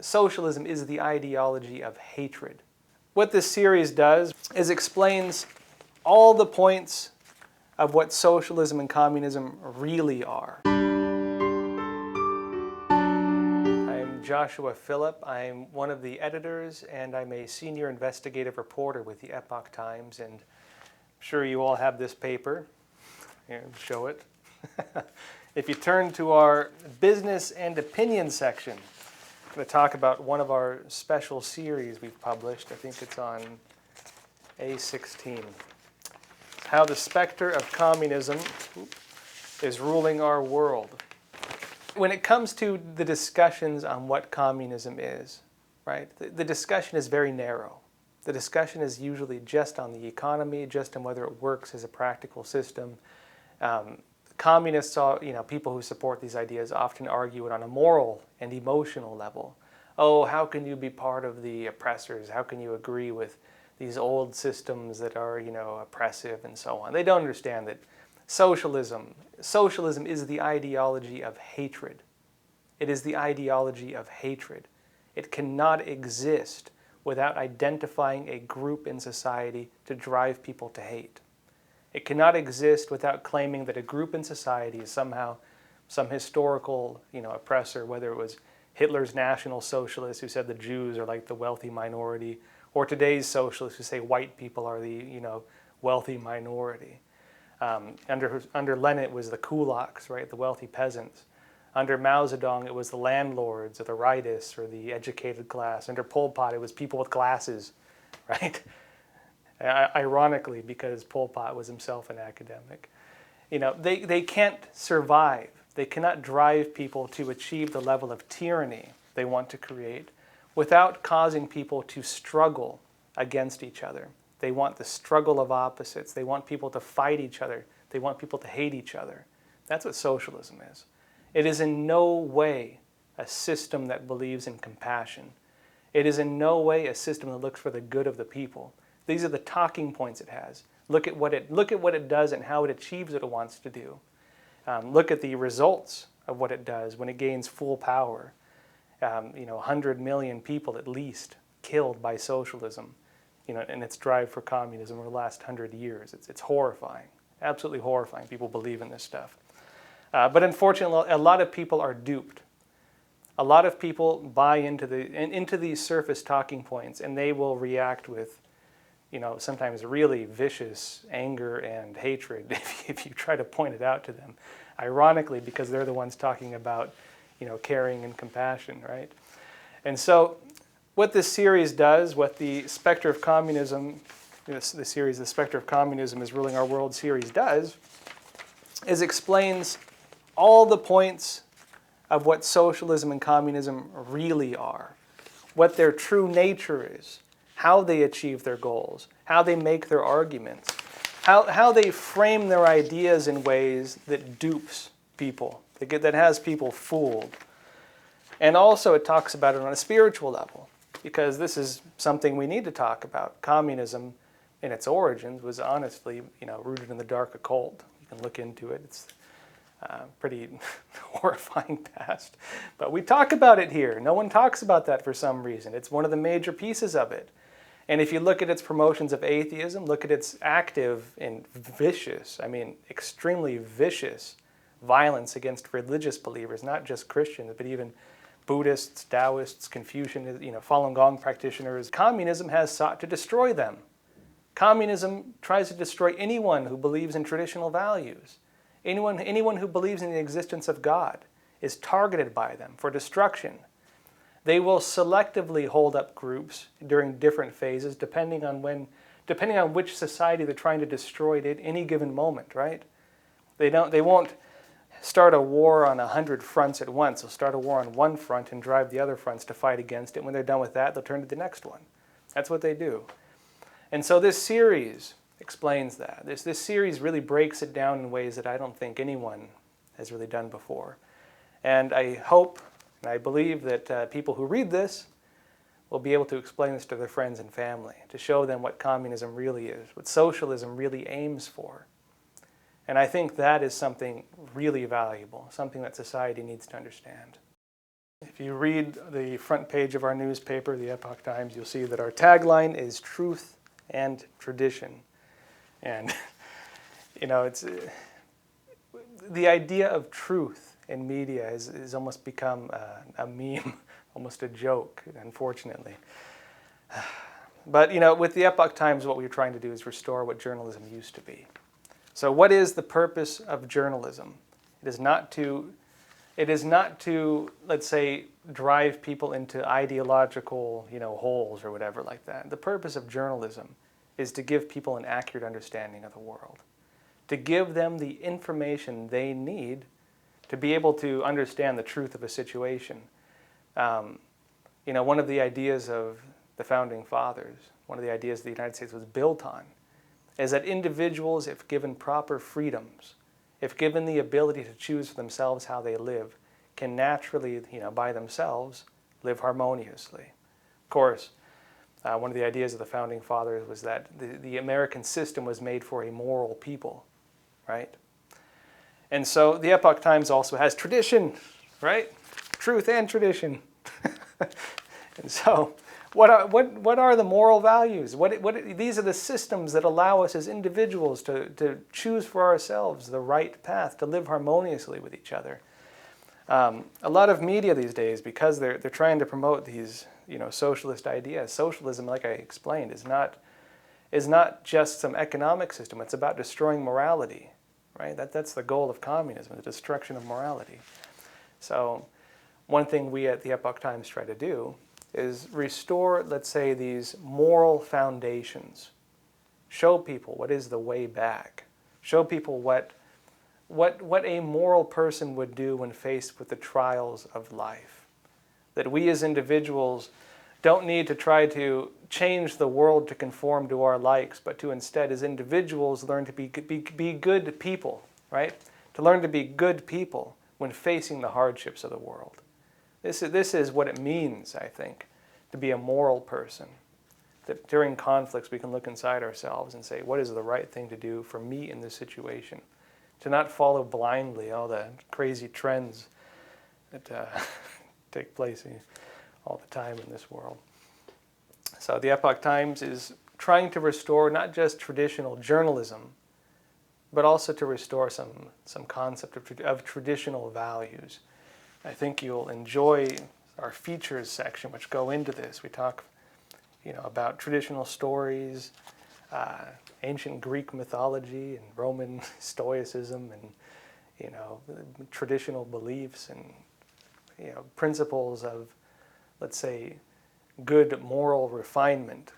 socialism is the ideology of hatred. What this series does is explains all the points of what socialism and communism really are. I'm Joshua Phillip. I'm one of the editors and I'm a senior investigative reporter with the Epoch Times, and I'm sure you all have this paper. Here, show it. If you turn to our business and opinion section, I'm going to talk about one of our special series we've published. I think it's on A16. How the Specter of Communism is ruling our world. When it comes to the discussions on what communism is, right, the discussion is very narrow. The discussion is usually just on the economy, just on whether it works as a practical system. Communists, people who support these ideas often argue it on a moral and emotional level. Oh, how can you be part of the oppressors? How can you agree with these old systems that are, oppressive and so on? They don't understand that socialism is the ideology of hatred. It is the ideology of hatred. It cannot exist without identifying a group in society to drive people to hate. It cannot exist without claiming that a group in society is somehow some historical, oppressor, whether it was Hitler's National Socialists who said the Jews are like the wealthy minority, or today's socialists who say white people are the, wealthy minority. Under Lenin it was the kulaks, right, the wealthy peasants. Under Mao Zedong it was the landlords or the rightists or the educated class. Under Pol Pot it was people with glasses, right? Ironically, because Pol Pot was himself an academic. They can't survive. They cannot drive people to achieve the level of tyranny they want to create without causing people to struggle against each other. They want the struggle of opposites. They want people to fight each other. They want people to hate each other. That's what socialism is. It is in no way a system that believes in compassion. It is in no way a system that looks for the good of the people. These are the talking points it has. Look at what it does and how it achieves what it wants to do. Look at the results of what it does when it gains full power. 100 million people at least killed by socialism, in its drive for communism over the last 100 years. It's horrifying, absolutely horrifying. People believe in this stuff. But unfortunately, a lot of people are duped. A lot of people buy into these surface talking points, and they will react with sometimes really vicious anger and hatred if you try to point it out to them. Ironically, because they're the ones talking about, caring and compassion, right? And so what this series does, what the Specter of Communism, the series The Specter of Communism is Ruling Our World series does, is explains all the points of what socialism and communism really are, what their true nature is, how they achieve their goals, how they make their arguments, how they frame their ideas in ways that dupes people, that has people fooled. And also it talks about it on a spiritual level, because this is something we need to talk about. Communism, in its origins, was honestly, rooted in the dark occult. You can look into it. It's pretty horrifying past. But we talk about it here. No one talks about that for some reason. It's one of the major pieces of it. And if you look at its promotions of atheism, look at its active and vicious, extremely vicious violence against religious believers, not just Christians, but even Buddhists, Taoists, Confucians, Falun Gong practitioners. Communism has sought to destroy them. Communism tries to destroy anyone who believes in traditional values. Anyone who believes in the existence of God is targeted by them for destruction. They will selectively hold up groups during different phases, depending on which society they're trying to destroy at any given moment, right? They won't start a war on 100 fronts at once. They'll start a war on one front and drive the other fronts to fight against it. When they're done with that, they'll turn to the next one. That's what they do. And so this series explains that. This series really breaks it down in ways that I don't think anyone has really done before. And I hope and I believe that people who read this will be able to explain this to their friends and family, to show them what communism really is, what socialism really aims for. And I think that is something really valuable, something that society needs to understand. If you read the front page of our newspaper, the Epoch Times, you'll see that our tagline is truth and tradition. And, it's the idea of truth in media has almost become a meme, almost a joke, unfortunately. But, with the Epoch Times, what we're trying to do is restore what journalism used to be. So what is the purpose of journalism? It is not to, let's say, drive people into ideological, holes or whatever like that. The purpose of journalism is to give people an accurate understanding of the world, to give them the information they need to be able to understand the truth of a situation. One of the ideas of the Founding Fathers, one of the ideas the United States was built on, is that individuals, if given proper freedoms, if given the ability to choose for themselves how they live, can naturally, by themselves, live harmoniously. Of course, one of the ideas of the Founding Fathers was that the American system was made for a moral people, right? And so the Epoch Times also has tradition, right? Truth and tradition. And so what are the moral values? These are the systems that allow us as individuals to choose for ourselves the right path, to live harmoniously with each other. A lot of media these days, because they're trying to promote these socialist ideas. Socialism, like I explained, is not just some economic system. It's about destroying morality, right? That's the goal of communism, the destruction of morality. So one thing we at the Epoch Times try to do is restore, let's say, these moral foundations. Show people what is the way back. Show people what a moral person would do when faced with the trials of life. That we as individuals don't need to try to change the world to conform to our likes, but to instead, as individuals, learn to be good people, right? To learn to be good people when facing the hardships of the world. This is what it means, I think, to be a moral person. That during conflicts we can look inside ourselves and say, what is the right thing to do for me in this situation? To not follow blindly all the crazy trends that take place all the time in this world. So the Epoch Times is trying to restore not just traditional journalism, but also to restore some concept of traditional values. I think you'll enjoy our features section, which go into this. We talk, about traditional stories, ancient Greek mythology and Roman Stoicism, and traditional beliefs and principles of, let's say, good moral refinement,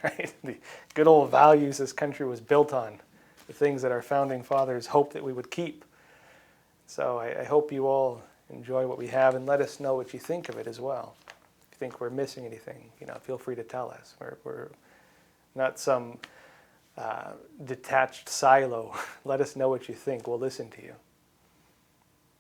right? The good old values this country was built on, the things that our founding fathers hoped that we would keep. So I hope you all enjoy what we have, and let us know what you think of it as well. If you think we're missing anything, feel free to tell us. We're not some detached silo. Let us know what you think. We'll listen to you.